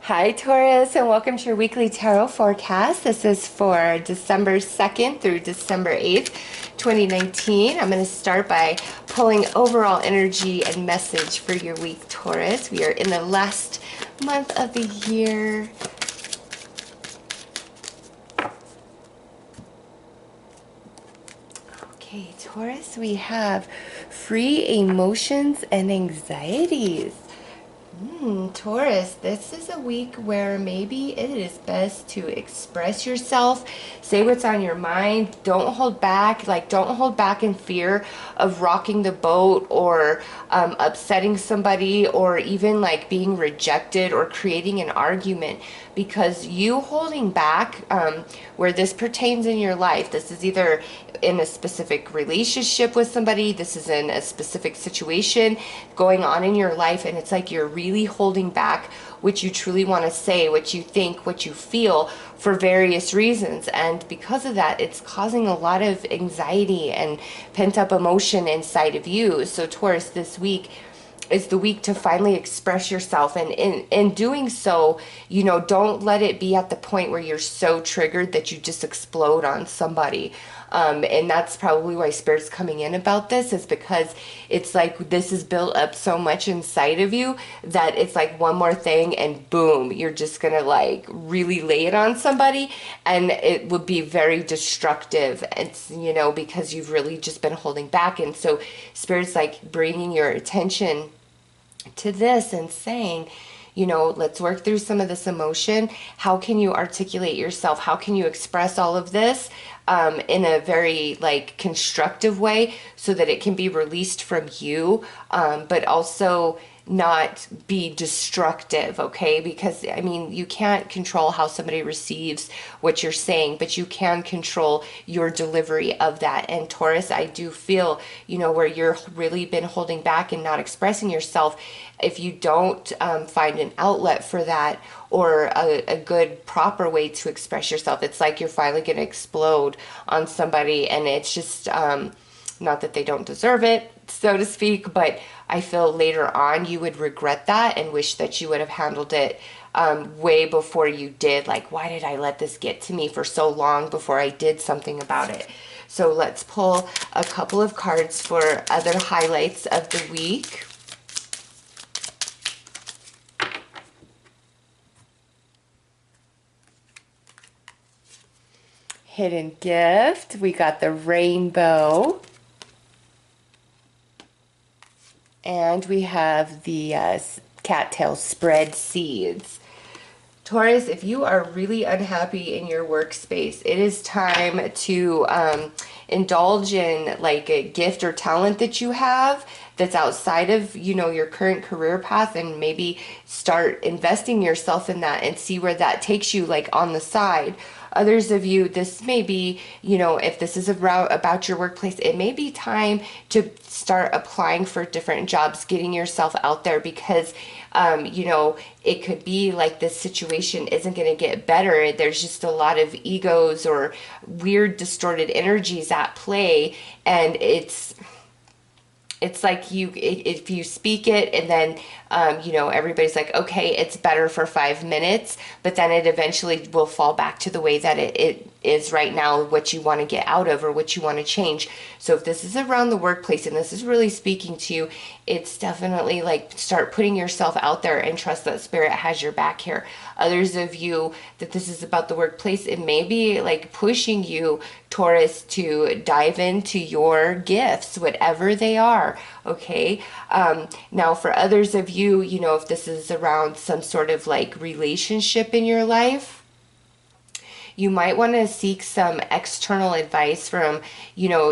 Hi Taurus, and welcome to your weekly tarot forecast. This is for December 2nd through December 8th, 2019. I'm going to start by pulling overall energy and message for your week, Taurus. We are in the last month of the year. Okay, Taurus, we have free emotions and anxieties. Taurus, this is a week where maybe it is best to express yourself, say what's on your mind, don't hold back, don't hold back in fear of rocking the boat or upsetting somebody or even like being rejected or creating an argument, because you holding back where this pertains in your life, this is either in a specific relationship with somebody, this is in a specific situation going on in your life, and it's like you're really holding back what you truly want to say, what you think, what you feel for various reasons. And because of that, it's causing a lot of anxiety and pent up emotion inside of you. So Taurus, this week is the week to finally express yourself, and in doing so, don't let it be at the point where you're so triggered that you just explode on somebody. And that's probably why Spirit's coming in about this, is because it's like this is built up so much inside of you that it's like one more thing and boom, you're just gonna like really lay it on somebody, and it would be very destructive. It's, because you've really just been holding back. And so Spirit's like bringing your attention to this and saying, let's work through some of this emotion. How can you articulate yourself? How can you express all of this in a very like constructive way so that it can be released from you, but also not be destructive, okay? Because I mean, you can't control how somebody receives what you're saying, but you can control your delivery of that. And Taurus, I do feel, where you're really been holding back and not expressing yourself, if you don't find an outlet for that, or a good proper way to express yourself, it's like you're finally going to explode on somebody, and it's just not that they don't deserve it, so to speak, but I feel later on you would regret that and wish that you would have handled it way before you did. Like, why did I let this get to me for so long before I did something about it? So let's pull a couple of cards for other highlights of the week. Hidden gift, we got the rainbow. And we have the cattail spread seeds. Taurus, if you are really unhappy in your workspace, it is time to indulge in like a gift or talent that you have that's outside of, your current career path, and maybe start investing yourself in that and see where that takes you, like on the side. Others of you, this may be, if this is about your workplace, it may be time to start applying for different jobs, getting yourself out there, because, it could be like this situation isn't going to get better. There's just a lot of egos or weird distorted energies at play, and it's like if you speak it and then everybody's like, okay, it's better for 5 minutes, but then it eventually will fall back to the way that it is right now, what you want to get out of or what you want to change. So if this is around the workplace and this is really speaking to you, it's definitely like start putting yourself out there and trust that Spirit has your back here. Others of you that this is about the workplace, it may be like pushing you, Taurus, to dive into your gifts, whatever they are, okay? Now for others of you, if this is around some sort of like relationship in your life, you might want to seek some external advice from,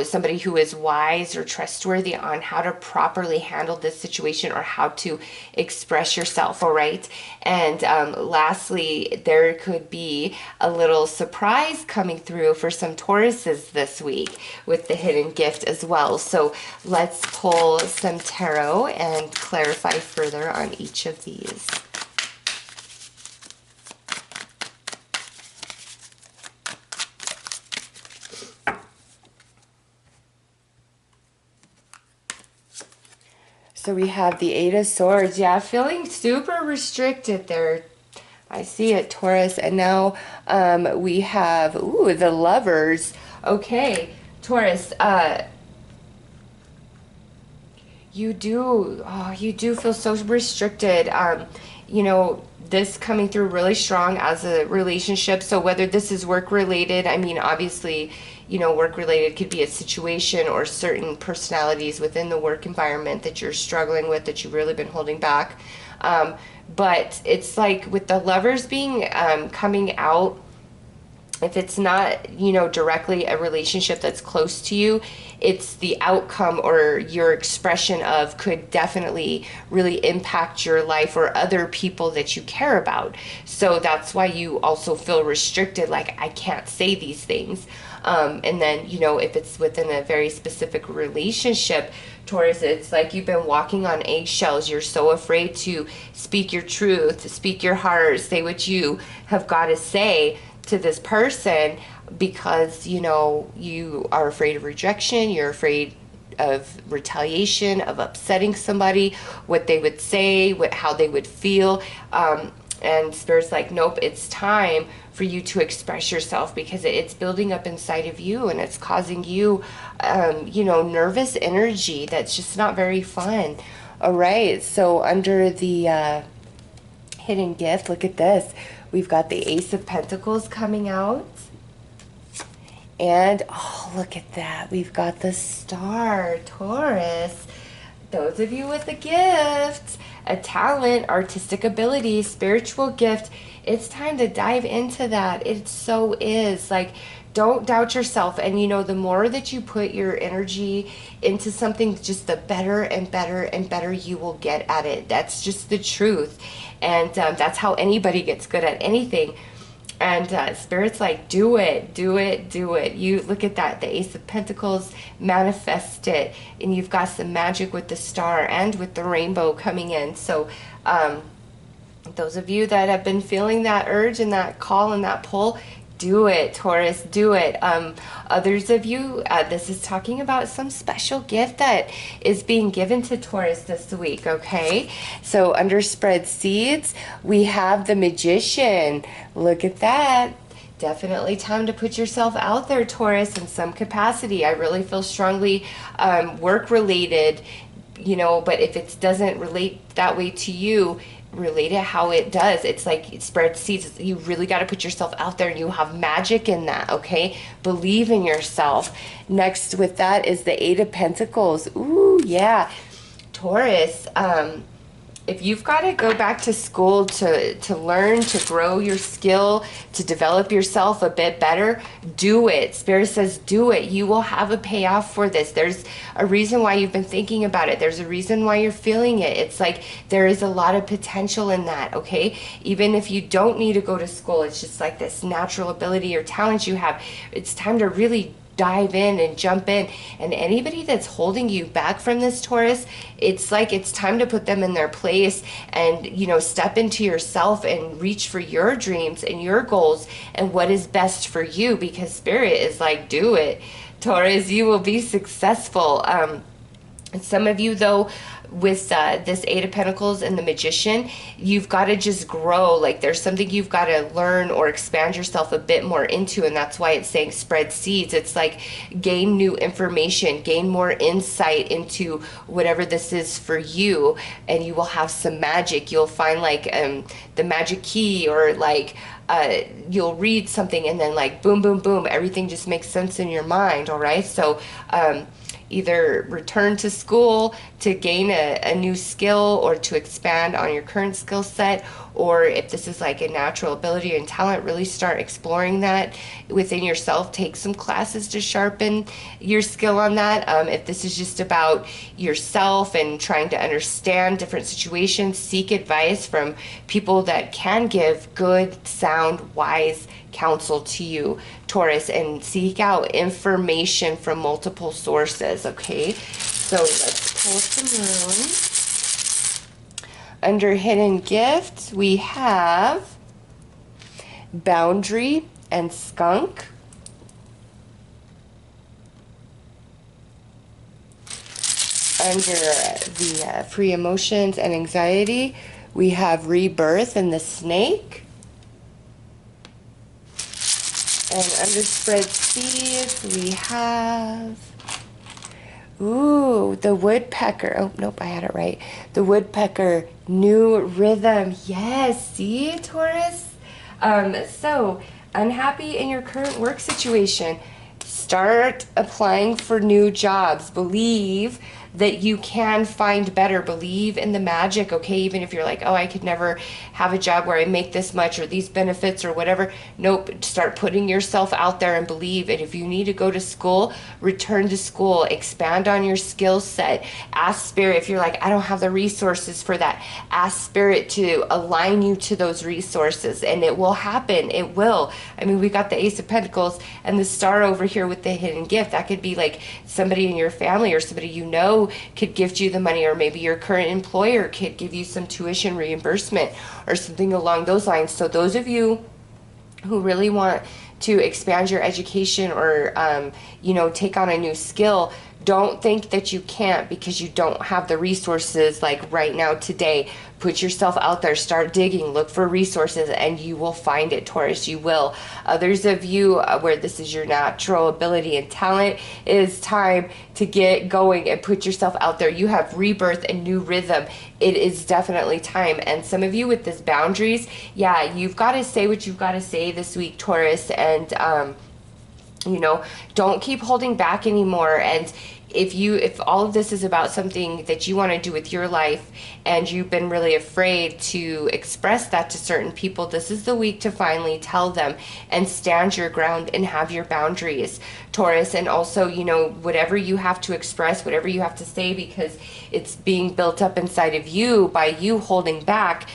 somebody who is wise or trustworthy on how to properly handle this situation or how to express yourself, all right? And lastly, there could be a little surprise coming through for some Tauruses this week with the hidden gift as well. So let's pull some tarot and clarify further on each of these. So we have the Eight of Swords. Yeah, feeling super restricted there, I see it, Taurus. And now we have, ooh, the Lovers. Okay, Taurus, you do, oh, you do feel so restricted. You know, this coming through really strong as a relationship. So whether this is work related, I mean, obviously, you know, work related could be a situation or certain personalities within the work environment that you're struggling with, that you've really been holding back. But it's like with the Lovers being coming out, if it's not, you know, directly a relationship that's close to you, it's the outcome or your expression of could definitely really impact your life or other people that you care about. So that's why you also feel restricted, like, I can't say these things. And then, you know, if it's within a very specific relationship, Taurus, it's like you've been walking on eggshells. You're so afraid to speak your truth, speak your heart, say what you have got to say to this person, because, you know, you are afraid of rejection, you're afraid of retaliation, of upsetting somebody, what they would say, how they would feel. And Spirit's like, nope, it's time for you to express yourself, because it's building up inside of you and it's causing you, you know, nervous energy that's just not very fun. All right, so under the hidden gift, look at this. We've got the Ace of Pentacles coming out. And, oh, look at that. We've got the Star, Taurus. Those of you with a gift, a talent, artistic ability, spiritual gift, it's time to dive into that. It so is. Like, don't doubt yourself. And, you know, the more that you put your energy into something, just the better and better and better you will get at it. That's just the truth. And that's how anybody gets good at anything. And Spirit's like, do it, do it, do it. You look at that, the Ace of Pentacles, manifest it. And you've got some magic with the star and with the rainbow coming in. So those of you that have been feeling that urge and that call and that pull, do it, Taurus, do it. Others of you, this is talking about some special gift that is being given to Taurus this week, okay? So under Spread Seeds, we have the Magician. Look at that. Definitely time to put yourself out there, Taurus, in some capacity. I really feel strongly work-related, you know, but if it doesn't relate that way to you, relate it how it does. It's like Spread Seeds. You really got to put yourself out there, and you have magic in that, okay? Believe in yourself. Next with that is the Eight of Pentacles. Ooh, yeah. Taurus, if you've got to go back to school to learn, to grow your skill, to develop yourself a bit better, do it. Spirit says do it. You will have a payoff for this. There's a reason why you've been thinking about it. There's a reason why you're feeling it. It's like there is a lot of potential in that, okay? Even if you don't need to go to school, it's just like this natural ability or talent you have. It's time to really dive in and jump in. And anybody that's holding you back from this, Taurus, it's like it's time to put them in their place and, you know, step into yourself and reach for your dreams and your goals and what is best for you, because Spirit is like, do it, Taurus. You will be successful. Some of you, though, with this Eight of Pentacles and the Magician, you've got to just grow. Like there's something you've got to learn or expand yourself a bit more into, and that's why it's saying Spread Seeds. It's like gain new information, gain more insight into whatever this is for you, and you will have some magic. You'll find like the magic key, or like you'll read something and then like boom, boom, boom, everything just makes sense in your mind, all right? So either return to school to gain a new skill or to expand on your current skill set, or if this is like a natural ability and talent, really start exploring that within yourself. Take some classes to sharpen your skill on that. If this is just about yourself and trying to understand different situations, seek advice from people that can give good, sound, wise counsel to you, Taurus, and seek out information from multiple sources, okay? So let's pull some moon. Under Hidden Gifts, we have Boundary and Skunk. Under the Free Emotions and Anxiety, we have Rebirth and the Snake. And under spread C's, we have, ooh, the woodpecker. Oh, nope, I had it right. The woodpecker, new rhythm. Yes, see, Taurus? So, unhappy in your current work situation. Start applying for new jobs. Believe that you can find better. Believe in the magic, okay? Even if you're like, oh, I could never have a job where I make this much or these benefits or whatever. Nope, start putting yourself out there and believe. And if you need to go to school, return to school. Expand on your skill set. Ask Spirit, if you're like, I don't have the resources for that, ask Spirit to align you to those resources, and it will happen. It will. I mean, we got the Ace of Pentacles and the Star over here with the hidden gift. That could be like somebody in your family or somebody you know could gift you the money, or maybe your current employer could give you some tuition reimbursement or something along those lines. So those of you who really want to expand your education or take on a new skill, don't think that you can't because you don't have the resources like right now today. Put yourself out there, start digging, look for resources, and you will find it, Taurus. You will. Others of you where this is your natural ability and talent, it is time to get going and put yourself out there. You have rebirth and new rhythm. It is definitely time. And some of you with this boundaries, yeah, you've got to say what you've got to say this week, Taurus, and don't keep holding back anymore. And if all of this is about something that you want to do with your life and you've been really afraid to express that to certain people, this is the week to finally tell them and stand your ground and have your boundaries, Taurus. And also, whatever you have to express, whatever you have to say, because it's being built up inside of you by you holding back,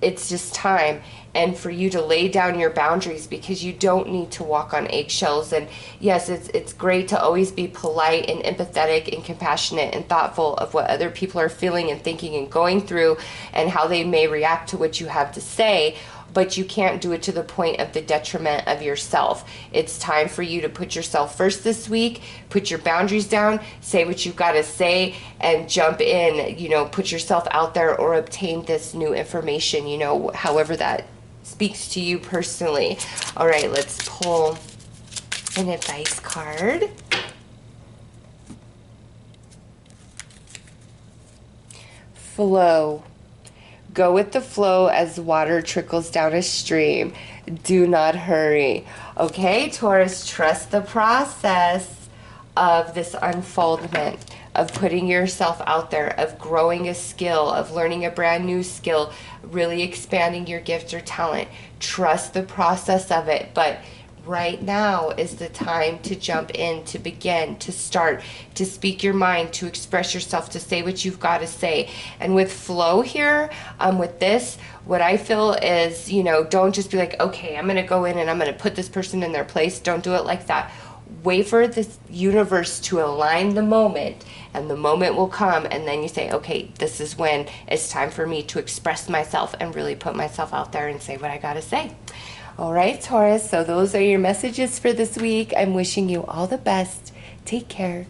it's just time. And for you to lay down your boundaries, because you don't need to walk on eggshells. And yes, it's great to always be polite and empathetic and compassionate and thoughtful of what other people are feeling and thinking and going through and how they may react to what you have to say, but you can't do it to the point of the detriment of yourself. It's time for you to put yourself first this week, put your boundaries down, say what you've got to say, and jump in, put yourself out there or obtain this new information, however that speaks to you personally. All right, let's pull an advice card. Flow. Go with the flow as water trickles down a stream. Do not hurry. Okay, Taurus, trust the process of this unfoldment, of putting yourself out there, of growing a skill, of learning a brand new skill, really expanding your gift or talent. Trust the process of it, but right now is the time to jump in, to begin, to start, to speak your mind, to express yourself, to say what you've got to say. And with flow here, with this, what I feel is, don't just be like, okay, I'm going to go in and I'm going to put this person in their place. Don't do it like that. Wait for this universe to align the moment, and the moment will come, and then you say, okay, this is when it's time for me to express myself and really put myself out there and say what I gotta say. All right, Taurus, so those are your messages for this week. I'm wishing you all the best. Take care.